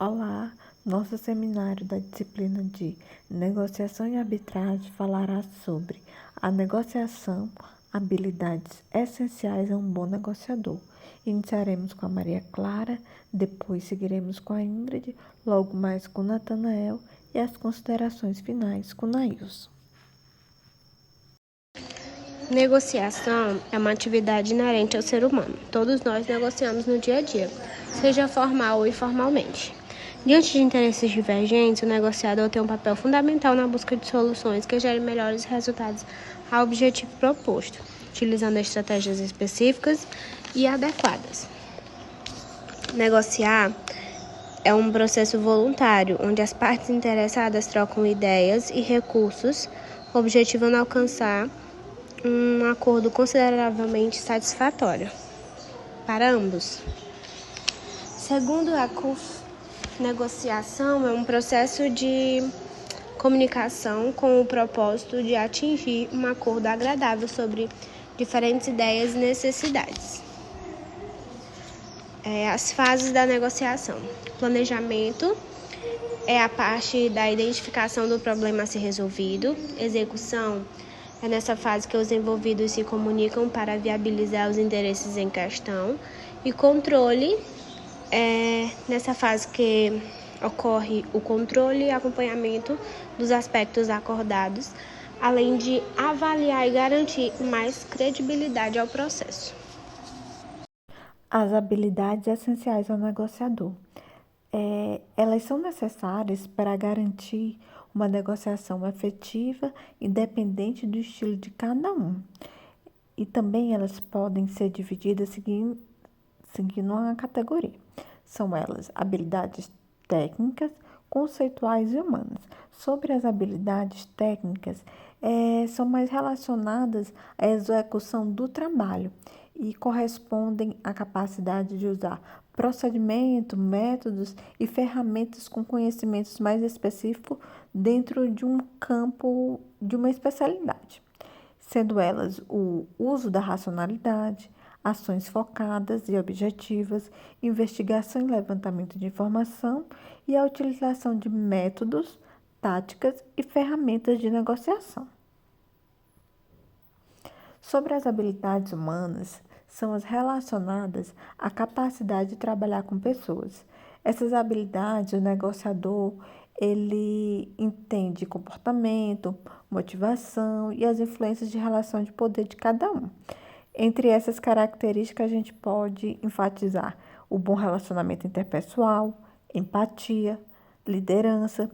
Olá, nosso seminário da disciplina de Negociação e Arbitragem falará sobre a negociação, habilidades essenciais a um bom negociador. Iniciaremos com a Maria Clara, depois seguiremos com a Ingrid, logo mais com o Natanael e as considerações finais com o Nailson. Negociação é uma atividade inerente ao ser humano. Todos nós negociamos no dia a dia, seja formal ou informalmente. Diante de interesses divergentes, o negociador tem um papel fundamental na busca de soluções que gerem melhores resultados ao objetivo proposto, utilizando estratégias específicas e adequadas. Negociar é um processo voluntário, onde as partes interessadas trocam ideias e recursos, objetivando alcançar um acordo consideravelmente satisfatório para ambos. Segundo a CUF, negociação é um processo de comunicação com o propósito de atingir um acordo agradável sobre diferentes ideias e necessidades. As fases da negociação. Planejamento é a parte da identificação do problema a ser resolvido. Execução é nessa fase que os envolvidos se comunicam para viabilizar os interesses em questão. E controle é nessa fase que ocorre o controle e acompanhamento dos aspectos acordados, além de avaliar e garantir mais credibilidade ao processo. As habilidades essenciais ao negociador. Elas são necessárias para garantir uma negociação efetiva, independente do estilo de cada um. E também elas podem ser divididas seguindo uma categoria. São elas habilidades técnicas, conceituais e humanas. Sobre as habilidades técnicas, são mais relacionadas à execução do trabalho e correspondem à capacidade de usar procedimentos, métodos e ferramentas com conhecimentos mais específicos dentro de um campo de uma especialidade, sendo elas o uso da racionalidade, ações focadas e objetivas, investigação e levantamento de informação e a utilização de métodos, táticas e ferramentas de negociação. Sobre as habilidades humanas, são as relacionadas à capacidade de trabalhar com pessoas. Essas habilidades, o negociador, ele entende comportamento, motivação e as influências de relação de poder de cada um. Entre essas características, a gente pode enfatizar o bom relacionamento interpessoal, empatia, liderança,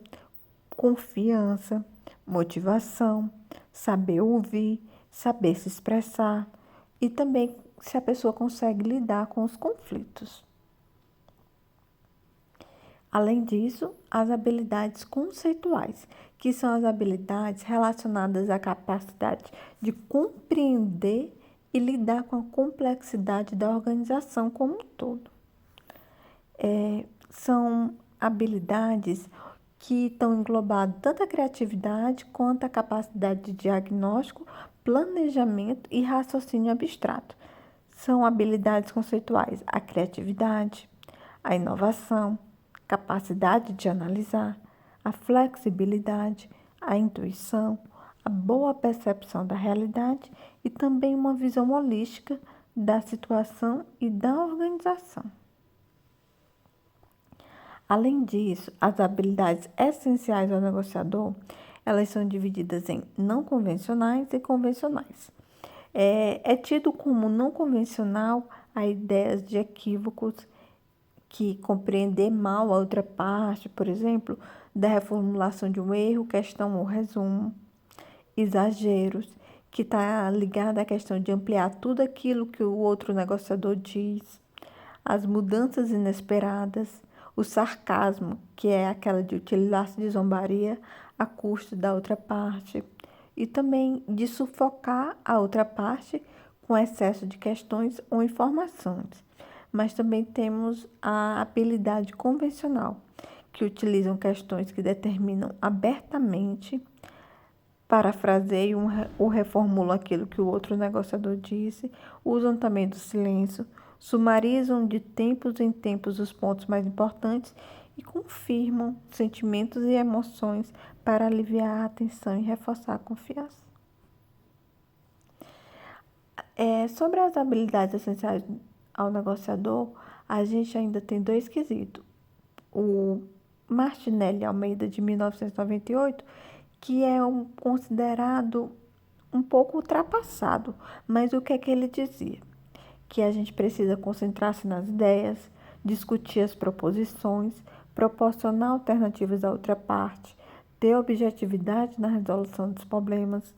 confiança, motivação, saber ouvir, saber se expressar e também se a pessoa consegue lidar com os conflitos. Além disso, as habilidades conceituais, que são as habilidades relacionadas à capacidade de compreender e lidar com a complexidade da organização como um todo. São habilidades que estão englobadas tanto a criatividade quanto a capacidade de diagnóstico, planejamento e raciocínio abstrato. São habilidades conceituais: a criatividade, a inovação, capacidade de analisar, a flexibilidade, a intuição, a boa percepção da realidade e também uma visão holística da situação e da organização. Além disso, as habilidades essenciais ao negociador, elas são divididas em não convencionais e convencionais. É tido como não convencional a ideias de equívocos, que compreender mal a outra parte, por exemplo, da reformulação de um erro, questão ou resumo, exageros, que está ligado à questão de ampliar tudo aquilo que o outro negociador diz, as mudanças inesperadas, o sarcasmo, que é aquela de utilizar-se de zombaria a custo da outra parte, e também de sufocar a outra parte com excesso de questões ou informações. Mas também temos a habilidade convencional, que utilizam questões que determinam abertamente, parafraseiam ou reformulam aquilo que o outro negociador disse, usam também do silêncio, sumarizam de tempos em tempos os pontos mais importantes e confirmam sentimentos e emoções para aliviar a tensão e reforçar a confiança. Sobre as habilidades essenciais ao negociador, a gente ainda tem 2 quesitos. O Martinelli Almeida, de 1998, que é considerado um pouco ultrapassado, mas o que é que ele dizia? Que a gente precisa concentrar-se nas ideias, discutir as proposições, proporcionar alternativas à outra parte, ter objetividade na resolução dos problemas,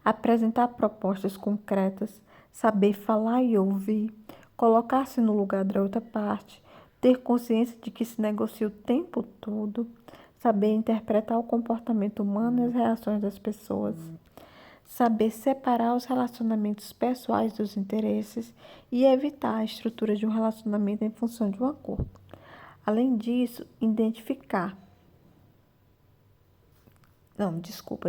apresentar propostas concretas, saber falar e ouvir, colocar-se no lugar da outra parte, ter consciência de que se negocia o tempo todo, saber interpretar o comportamento humano e as reações das pessoas, saber separar os relacionamentos pessoais dos interesses e evitar a estrutura de um relacionamento em função de um acordo. Além disso,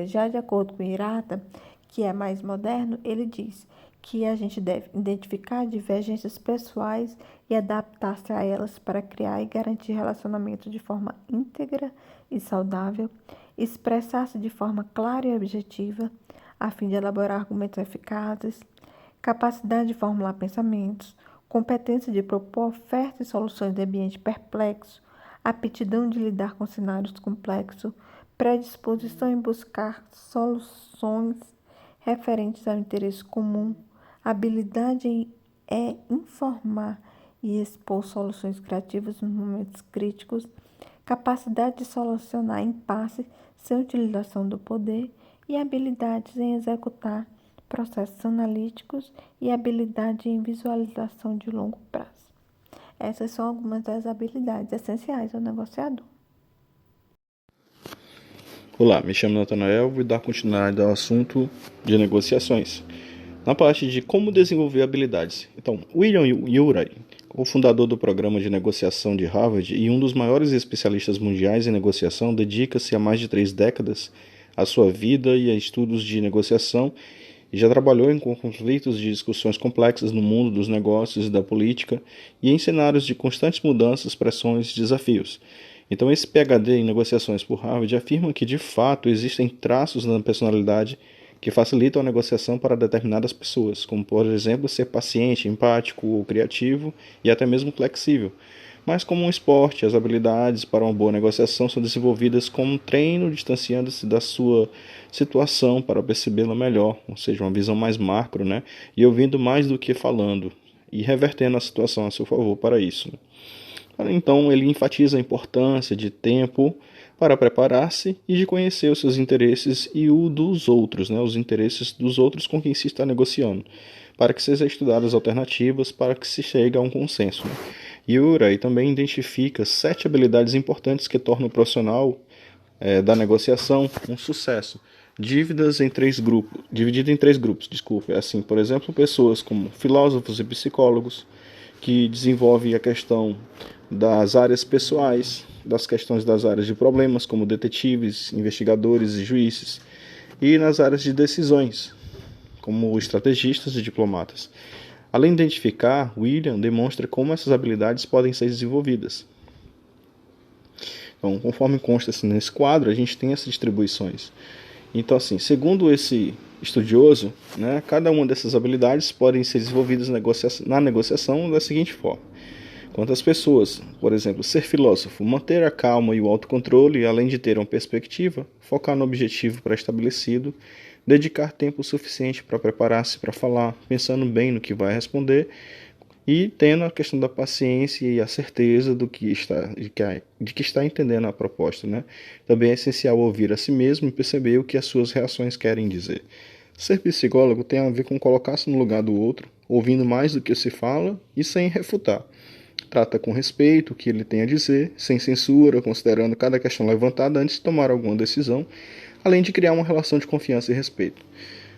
já de acordo com Hirata, que é mais moderno, ele diz que a gente deve identificar divergências pessoais e adaptar-se a elas para criar e garantir relacionamento de forma íntegra e saudável, expressar-se de forma clara e objetiva, a fim de elaborar argumentos eficazes, capacidade de formular pensamentos, competência de propor ofertas e soluções de ambiente perplexo, aptidão de lidar com cenários complexos, predisposição em buscar soluções referentes ao interesse comum, habilidade em informar e expor soluções criativas nos momentos críticos, capacidade de solucionar impasse sem utilização do poder e habilidades em executar processos analíticos e habilidade em visualização de longo prazo. Essas são algumas das habilidades essenciais ao negociador. Olá, me chamo Natanael e vou dar continuidade ao assunto de negociações. Na parte de como desenvolver habilidades. Então, William Ury, o fundador do programa de negociação de Harvard e um dos maiores especialistas mundiais em negociação, dedica-se há mais de 3 décadas à sua vida e a estudos de negociação e já trabalhou em conflitos de discussões complexas no mundo dos negócios e da política e em cenários de constantes mudanças, pressões e desafios. Então, esse PhD em negociações por Harvard afirma que, de fato, existem traços na personalidade que facilitam a negociação para determinadas pessoas, como, por exemplo, ser paciente, empático ou criativo e até mesmo flexível. Mas, como um esporte, as habilidades para uma boa negociação são desenvolvidas como um treino, distanciando-se da sua situação para percebê-la melhor, ou seja, uma visão mais macro, né? E ouvindo mais do que falando, e revertendo a situação a seu favor para isso. Então, ele enfatiza a importância de tempo para preparar-se e de conhecer os seus interesses e o dos outros, né, os interesses dos outros com quem se está negociando, para que sejam estudadas alternativas para que se chegue a um consenso. Né. E Uray também identifica 7 habilidades importantes que tornam o profissional da negociação um sucesso, divididas em 3 grupos. Assim, por exemplo, pessoas como filósofos e psicólogos, que desenvolvem a questão das áreas pessoais, das questões das áreas de problemas, como detetives, investigadores e juízes, e nas áreas de decisões, como estrategistas e diplomatas. Além de identificar, William demonstra como essas habilidades podem ser desenvolvidas. Então, conforme consta nesse quadro, a gente tem essas distribuições. Então, assim, segundo esse estudioso, né, cada uma dessas habilidades podem ser desenvolvidas na negociação da seguinte forma. Quantas pessoas, por exemplo, ser filósofo, manter a calma e o autocontrole, além de ter uma perspectiva, focar no objetivo pré-estabelecido, dedicar tempo suficiente para preparar-se para falar, pensando bem no que vai responder e tendo a questão da paciência e a certeza de que está entendendo a proposta. Né? Também é essencial ouvir a si mesmo e perceber o que as suas reações querem dizer. Ser psicólogo tem a ver com colocar-se no lugar do outro, ouvindo mais do que se fala e sem refutar. Trata com respeito o que ele tem a dizer, sem censura, considerando cada questão levantada antes de tomar alguma decisão, além de criar uma relação de confiança e respeito.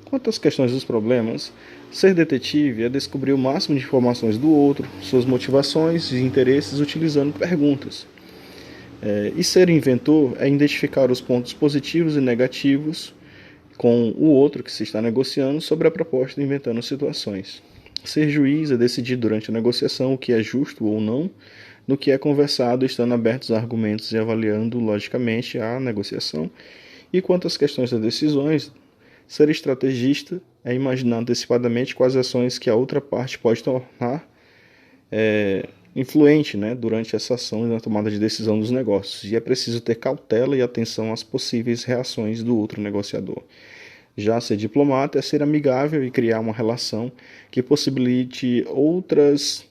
Quanto às questões dos problemas, ser detetive é descobrir o máximo de informações do outro, suas motivações e interesses utilizando perguntas. E ser inventor é identificar os pontos positivos e negativos com o outro que se está negociando sobre a proposta, inventando situações. Ser juiz é decidir durante a negociação o que é justo ou não, no que é conversado, estando abertos a argumentos e avaliando logicamente a negociação. E quanto às questões das decisões, ser estrategista é imaginar antecipadamente quais ações que a outra parte pode tornar influente, né, durante essa ação e na tomada de decisão dos negócios. E é preciso ter cautela e atenção às possíveis reações do outro negociador. Já ser diplomata é ser amigável e criar uma relação que possibilite outras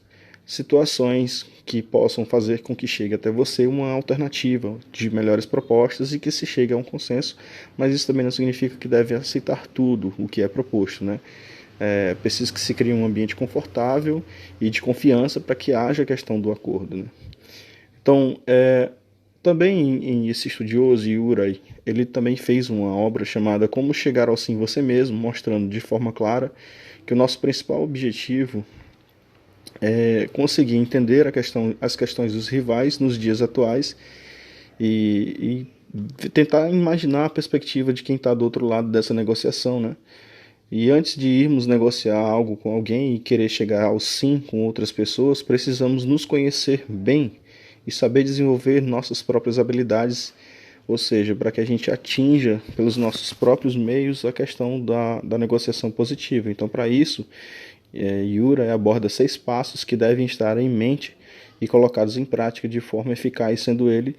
situações que possam fazer com que chegue até você uma alternativa de melhores propostas e que se chegue a um consenso, mas isso também não significa que deve aceitar tudo o que é proposto, né? É preciso que se crie um ambiente confortável e de confiança para que haja a questão do acordo, né? Então, também esse estudioso, Yurai, ele também fez uma obra chamada Como Chegar ao Sim Você Mesmo, mostrando de forma clara que o nosso principal objetivo é conseguir entender as questões dos rivais nos dias atuais e tentar imaginar a perspectiva de quem está do outro lado dessa negociação, né? E antes de irmos negociar algo com alguém e querer chegar ao sim com outras pessoas, precisamos nos conhecer bem e saber desenvolver nossas próprias habilidades, ou seja, para que a gente atinja pelos nossos próprios meios a questão da negociação positiva. Então, para isso, Yura aborda 6 passos que devem estar em mente e colocados em prática de forma eficaz, sendo ele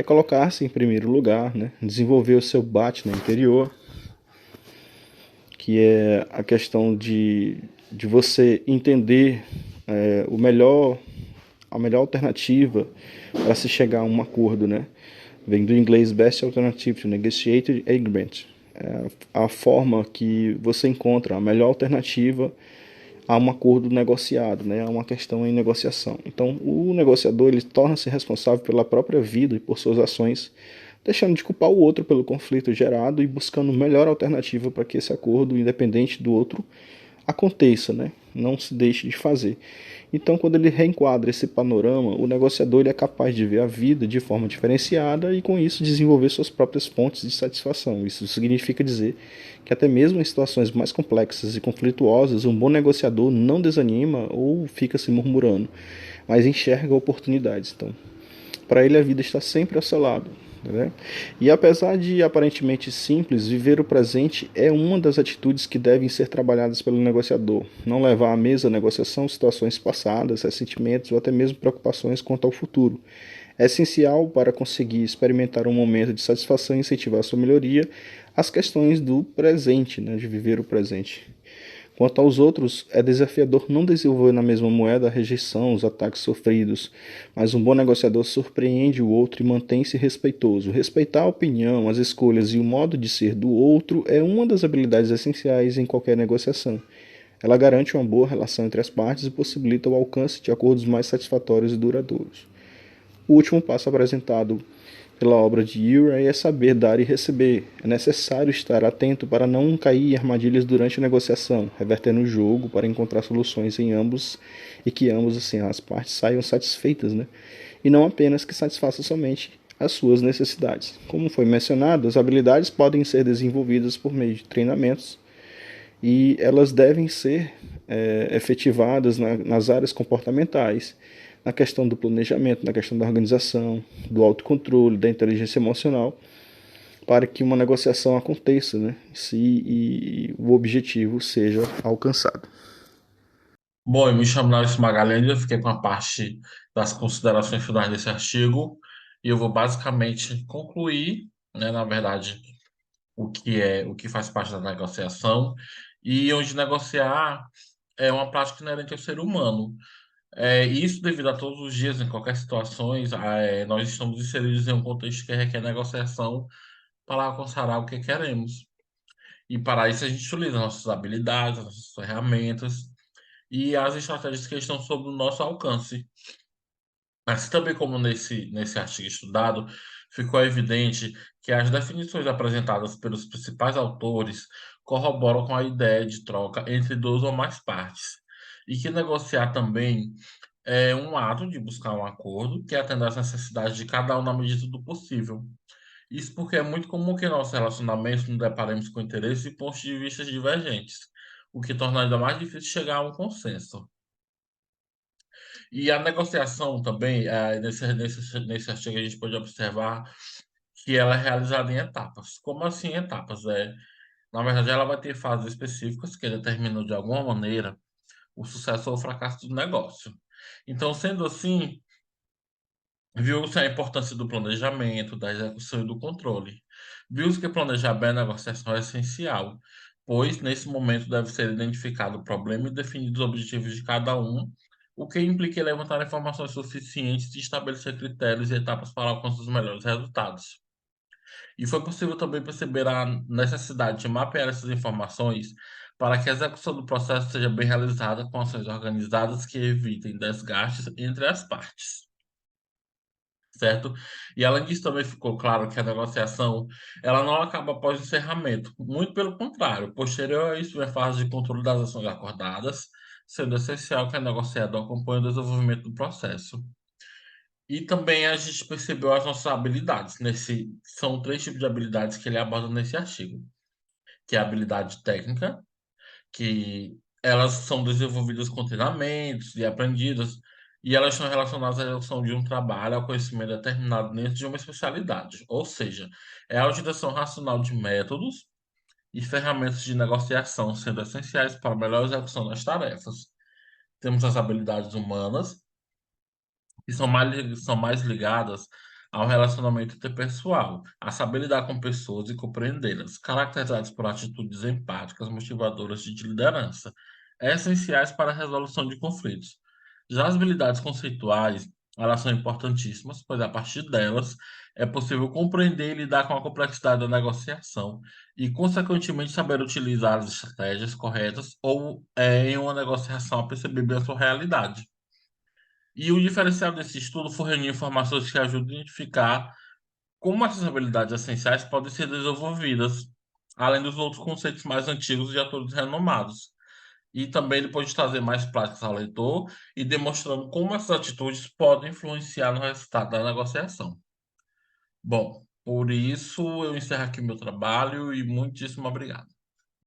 colocar-se em primeiro lugar, né? Desenvolver o seu Batna interior, que é a questão de você entender a melhor alternativa para se chegar a um acordo, né? Vem do inglês Best Alternative to Negotiated Agreement. É a forma que você encontra a melhor alternativa a um acordo negociado, né? A uma questão em negociação. Então, o negociador ele torna-se responsável pela própria vida e por suas ações, deixando de culpar o outro pelo conflito gerado e buscando melhor alternativa para que esse acordo, independente do outro, aconteça, né? Não se deixe de fazer. Então, quando ele reenquadra esse panorama, o negociador ele é capaz de ver a vida de forma diferenciada e, com isso, desenvolver suas próprias fontes de satisfação. Isso significa dizer que, até mesmo em situações mais complexas e conflituosas, um bom negociador não desanima ou fica se murmurando, mas enxerga oportunidades. Então, para ele, a vida está sempre ao seu lado. Né? E apesar de aparentemente simples, viver o presente é uma das atitudes que devem ser trabalhadas pelo negociador. Não levar à mesa a negociação situações passadas, ressentimentos ou até mesmo preocupações quanto ao futuro. É essencial para conseguir experimentar um momento de satisfação e incentivar a sua melhoria as questões do presente, né? De viver o presente. Quanto aos outros, é desafiador não desenvolver na mesma moeda a rejeição, os ataques sofridos, mas um bom negociador surpreende o outro e mantém-se respeitoso. Respeitar a opinião, as escolhas e o modo de ser do outro é uma das habilidades essenciais em qualquer negociação. Ela garante uma boa relação entre as partes e possibilita o alcance de acordos mais satisfatórios e duradouros. O último passo apresentado pela obra de Urey é saber dar e receber. É necessário estar atento para não cair em armadilhas durante a negociação, revertendo o jogo para encontrar soluções em ambos e que ambos, assim, as partes saiam satisfeitas, né? E não apenas que satisfaça somente as suas necessidades. Como foi mencionado, as habilidades podem ser desenvolvidas por meio de treinamentos e elas devem ser efetivadas nas áreas comportamentais, na questão do planejamento, na questão da organização, do autocontrole, da inteligência emocional, para que uma negociação aconteça, né? E o objetivo seja alcançado. Bom, eu me chamo Nelson Magalhães, eu fiquei com a parte das considerações finais desse artigo e eu vou basicamente concluir, né, na verdade, o que faz parte da negociação e onde negociar é uma prática inerente ao ser humano. Isso devido a todos os dias, em qualquer situação, nós estamos inseridos em um contexto que requer negociação para alcançar algo que queremos. E para isso a gente utiliza nossas habilidades, nossas ferramentas e as estratégias que estão sob o nosso alcance. Assim também como nesse artigo estudado, ficou evidente que as definições apresentadas pelos principais autores corroboram com a ideia de troca entre duas ou mais partes, e que negociar também é um ato de buscar um acordo que atenda às necessidades de cada um na medida do possível. Isso porque é muito comum que em nossos relacionamentos nos deparemos com interesses e pontos de vista divergentes, o que torna ainda mais difícil chegar a um consenso. E a negociação também, nesse artigo a gente pode observar que ela é realizada em etapas. Como assim etapas? Na verdade, ela vai ter fases específicas que determinam de alguma maneira o sucesso ou o fracasso do negócio. Então, sendo assim, viu-se a importância do planejamento, da execução e do controle. Viu-se que planejar bem a negociação é essencial, pois nesse momento deve ser identificado o problema e definidos os objetivos de cada um, o que implica levantar informações suficientes e estabelecer critérios e etapas para alcançar os melhores resultados. E foi possível também perceber a necessidade de mapear essas informações para que a execução do processo seja bem realizada com ações organizadas que evitem desgastes entre as partes. Certo? E além disso, também ficou claro que a negociação ela não acaba após o encerramento, muito pelo contrário, posterior a isso vem a fase de controle das ações acordadas, sendo essencial que o negociador acompanhe o desenvolvimento do processo. E também a gente percebeu as nossas habilidades. São três tipos de habilidades que ele aborda nesse artigo, que é a habilidade técnica, que elas são desenvolvidas com treinamentos e aprendidas, e elas estão relacionadas à execução de um trabalho, ao conhecimento determinado dentro de uma especialidade. Ou seja, é a utilização racional de métodos e ferramentas de negociação, sendo essenciais para a melhor execução das tarefas. Temos as habilidades humanas, que são mais ligadas ao relacionamento interpessoal, a saber lidar com pessoas e compreendê-las, caracterizadas por atitudes empáticas, motivadoras de liderança, essenciais para a resolução de conflitos. Já as habilidades conceituais, elas são importantíssimas, pois a partir delas é possível compreender e lidar com a complexidade da negociação e, consequentemente, saber utilizar as estratégias corretas ou em uma negociação a perceber bem a sua realidade. E o diferencial desse estudo foi reunir informações que ajudam a identificar como essas habilidades essenciais podem ser desenvolvidas, além dos outros conceitos mais antigos de autores renomados. E também depois de trazer mais práticas ao leitor e demonstrando como essas atitudes podem influenciar no resultado da negociação. Bom, por isso eu encerro aqui meu trabalho e muitíssimo obrigado.